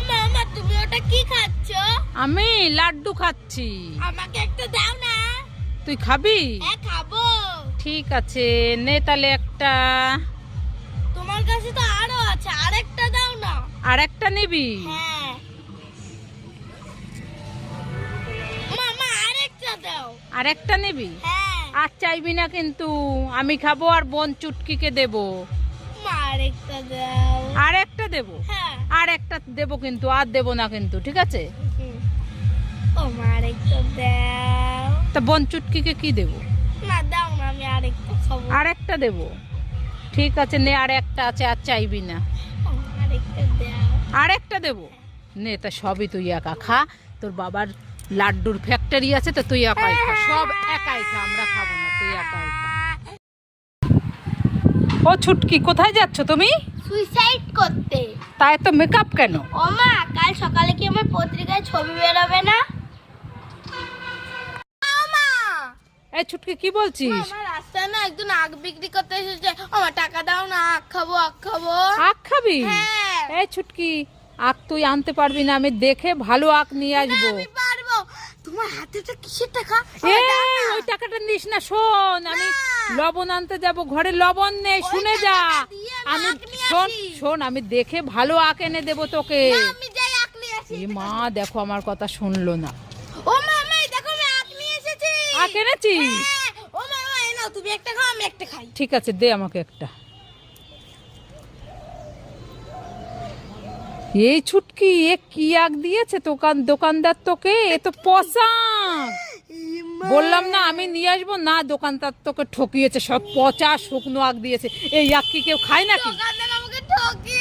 মামা তুমি ওটা কি খাচ্ছো? আমি লাড্ডু খাচ্ছি। আমাকে একটা দাও না। তুই খাবি? হ্যাঁ খাবো। ঠিক আছে, নে তাহলে একটা। তোমার কাছে তো আরো আছে, আরেকটা দাও না। আর একটা নিবি? হ্যাঁ মামা আরেকটা দাও। আর একটা নিবি? হ্যাঁ। আর চাইবি না কিন্তু, আমি খাবো আর বোন চুটকিকে দেবো। মা আরেকটা দাও। আর একটা দেবো? হ্যাঁ। আর একটা দেবো কিন্তু, আর দেবো না কিন্তু, ঠিক আছে? ও মা আরেকটা দাও। তা বোন চুটকিকে কি দেবো? না দাও না, আমি আরেকটা খাবো। আর একটা দেবো? ঠিক আছে নে, আর একটা আছে, আর চাইবি না। ও মা আরেকটা দাও। আর একটা দেবো? নে, তা সবই তুই একা খা। তোর বাবার লাড্ডুর ফ্যাক্টরি আছে তো, তুই একাই খা, সব একাই খা, আমরা খাবো না, তুই একাই খা। ও ছুটকি, কোথায় যাচ্ছ তুমি? সুইসাইড করতে। তাই তো মেকআপ কেন? ও মা, কাল সকালে কি আমার পত্রিকায় ছবি বেরোবে না? এই ছুটকি কি বলছিস? আমার রাস্তায় না একজন আখ বিক্রি করতে এসেছে। আমার টাকা দাও না, আখ খাবো আখ খাবো। আখ খাবি? হ্যাঁ। এই ছুটকি, আখ তুই আনতে পারবি না, আমি দেখে ভালো আখ নিয়ে আসবো। আমি পারবো। তোমার হাতেটা কিসের টাকা? এই ওই টাকাটা নিস না, শোন, আমি লবণ আনতে যাব, ঘরে লবণ নেই, শুনে যা। আমি শোন শোন, আমি দেখে ভালো আখ এনে দেবো তোকে। আমি যাই আখ নিয়ে আসি। এ মা, দেখো আমার কথা শুনলো না। ও মামা, এই দেখো আমি আখ নিয়ে এসেছি। আখ এনেছিস? হ্যাঁ। ও মামা, এই নাও, তুমি একটা খাও আমি একটা খাই। ঠিক আছে, দে আমাকে একটা। এই ছুটকি, এ কি আখ দিয়েছে দোকানদার তোকে? এ তো পচা আখ। বললাম না আমি নিয়ে আসবো না, দোকানদার তোকে ঠকিয়েছে, সব পচা শুকনো আখ দিয়েছে। এই আখ কি কেউ খায় নাকি? দোকানদার আমাকে ঠকিয়ে